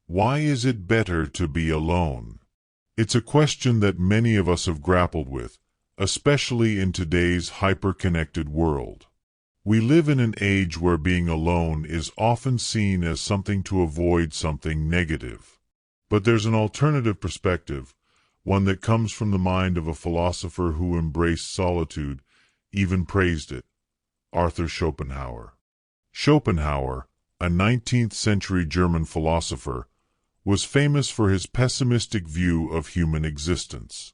Why is it better to be alone? It's a question that many of us have grappled with, especially in today's hyper-connected world. We live in an age where being alone is often seen as something to avoid something negative. But there's an alternative perspective, one that comes from the mind of a philosopher who embraced solitude, even praised it, Arthur Schopenhauer. Schopenhauer, a 19th-century German philosopher, was famous for his pessimistic view of human existence.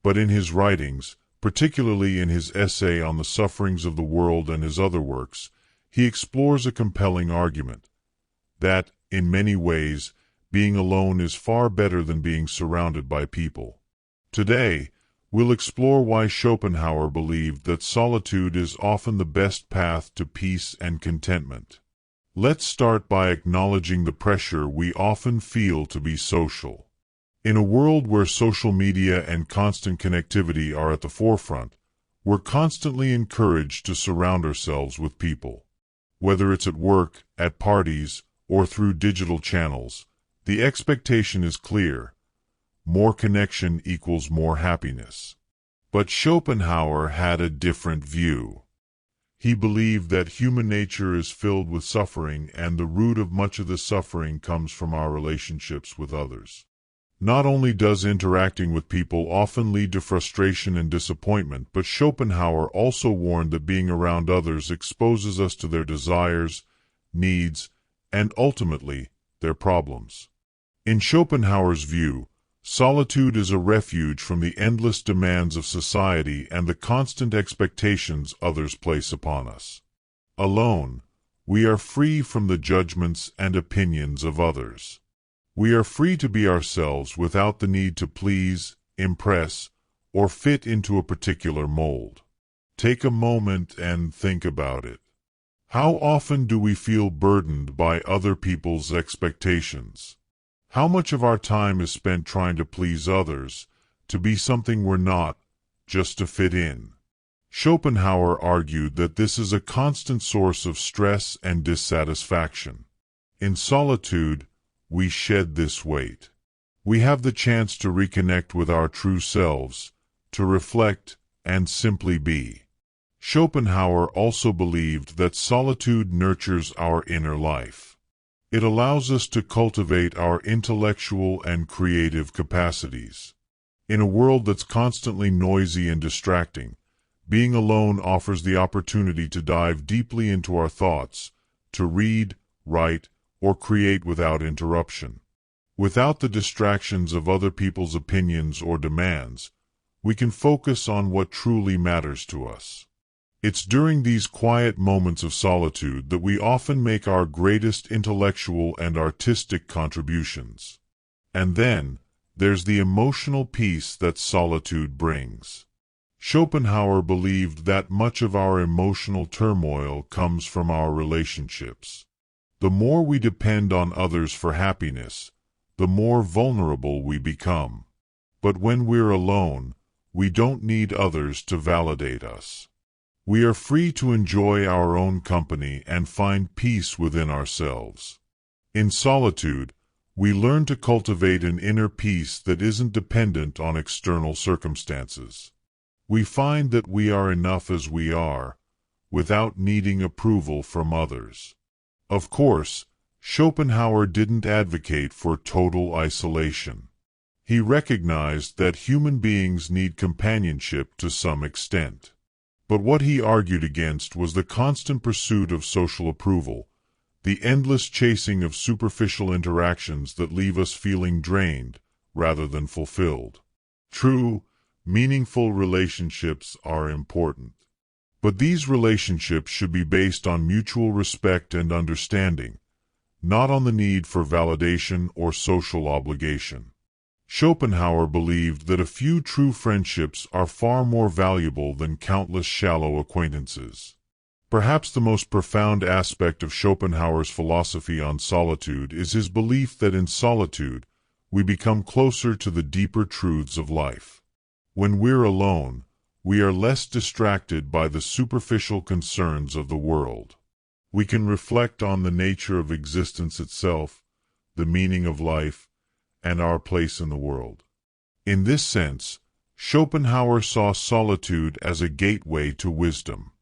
But in his writings, particularly in his essay on the sufferings of the world and his other works, he explores a compelling argument that, in many ways, being alone is far better than being surrounded by people. Today, we'll explore why Schopenhauer believed that solitude is often the best path to peace and contentment. Let's start by acknowledging the pressure we often feel to be social. In a world where social media and constant connectivity are at the forefront, we're constantly encouraged to surround ourselves with people. Whether it's at work, at parties, or through digital channels, the expectation is clear: more connection equals more happiness. But Schopenhauer had a different view. He believed that human nature is filled with suffering, and the root of much of this suffering comes from our relationships with others. Not only does interacting with people often lead to frustration and disappointment, but Schopenhauer also warned that being around others exposes us to their desires, needs, and ultimately, their problems. In Schopenhauer's view, solitude is a refuge from the endless demands of society and the constant expectations others place upon us. Alone, we are free from the judgments and opinions of others. We are free to be ourselves without the need to please, impress, or fit into a particular mold. Take a moment and think about it. How often do we feel burdened by other people's expectations? How much of our time is spent trying to please others, to be something we're not, just to fit in? Schopenhauer argued that this is a constant source of stress and dissatisfaction. In solitude, we shed this weight. We have the chance to reconnect with our true selves, to reflect, and simply be. Schopenhauer also believed that solitude nurtures our inner life. It allows us to cultivate our intellectual and creative capacities. In a world that's constantly noisy and distracting, being alone offers the opportunity to dive deeply into our thoughts, to read, write, or create without interruption. Without the distractions of other people's opinions or demands, we can focus on what truly matters to us. It's during these quiet moments of solitude that we often make our greatest intellectual and artistic contributions. And then, there's the emotional peace that solitude brings. Schopenhauer believed that much of our emotional turmoil comes from our relationships. The more we depend on others for happiness, the more vulnerable we become. But when we're alone, we don't need others to validate us. We are free to enjoy our own company and find peace within ourselves. In solitude, we learn to cultivate an inner peace that isn't dependent on external circumstances. We find that we are enough as we are, without needing approval from others. Of course, Schopenhauer didn't advocate for total isolation. He recognized that human beings need companionship to some extent. But what he argued against was the constant pursuit of social approval, the endless chasing of superficial interactions that leave us feeling drained rather than fulfilled. True, meaningful relationships are important. But these relationships should be based on mutual respect and understanding, not on the need for validation or social obligation. Schopenhauer believed that a few true friendships are far more valuable than countless shallow acquaintances. Perhaps the most profound aspect of Schopenhauer's philosophy on solitude is his belief that in solitude, we become closer to the deeper truths of life. When we're alone, we are less distracted by the superficial concerns of the world. We can reflect on the nature of existence itself, the meaning of life, and our place in the world. In this sense, Schopenhauer saw solitude as a gateway to wisdom.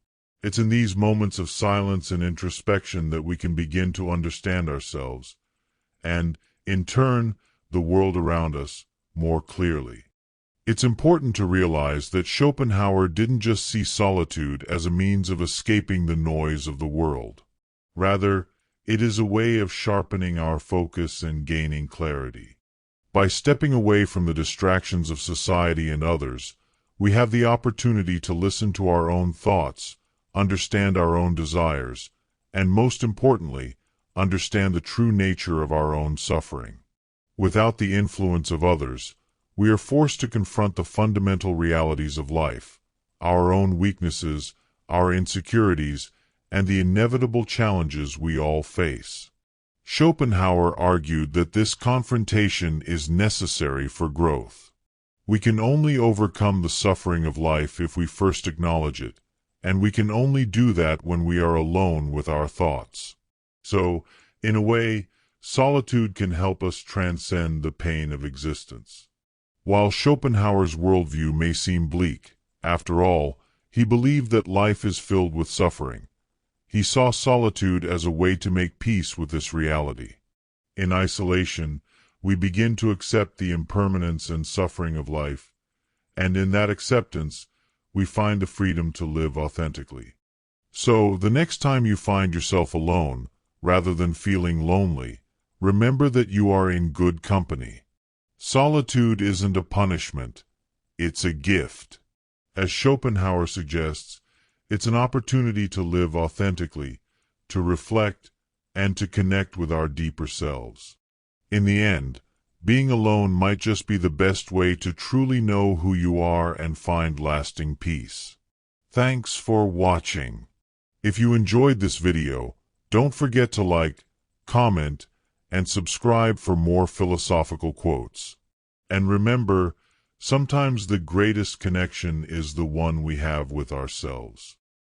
It's in these moments of silence and introspection that we can begin to understand ourselves, and, in turn, the world around us, more clearly. It's important to realize that Schopenhauer didn't just see solitude as a means of escaping the noise of the world. Rather, it is a way of sharpening our focus and gaining clarity. By stepping away from the distractions of society and others, we have the opportunity to listen to our own thoughts, understand our own desires, and most importantly, understand the true nature of our own suffering. Without the influence of others, we are forced to confront the fundamental realities of life, our own weaknesses, our insecurities, and the inevitable challenges we all face. Schopenhauer argued that this confrontation is necessary for growth. We can only overcome the suffering of life if we first acknowledge it, and we can only do that when we are alone with our thoughts. So, in a way, solitude can help us transcend the pain of existence. While Schopenhauer's worldview may seem bleak, after all, he believed that life is filled with suffering. He saw solitude as a way to make peace with this reality. In isolation, we begin to accept the impermanence and suffering of life, and in that acceptance, we find the freedom to live authentically. So, the next time you find yourself alone, rather than feeling lonely, remember that you are in good company. Solitude isn't a punishment, it's a gift. As Schopenhauer suggests, it's an opportunity to live authentically, to reflect, and to connect with our deeper selves. In the end, being alone might just be the best way to truly know who you are and find lasting peace. Thanks for watching. If you enjoyed this video, don't forget to like, comment, and subscribe for more philosophical quotes. And remember, sometimes the greatest connection is the one we have with ourselves.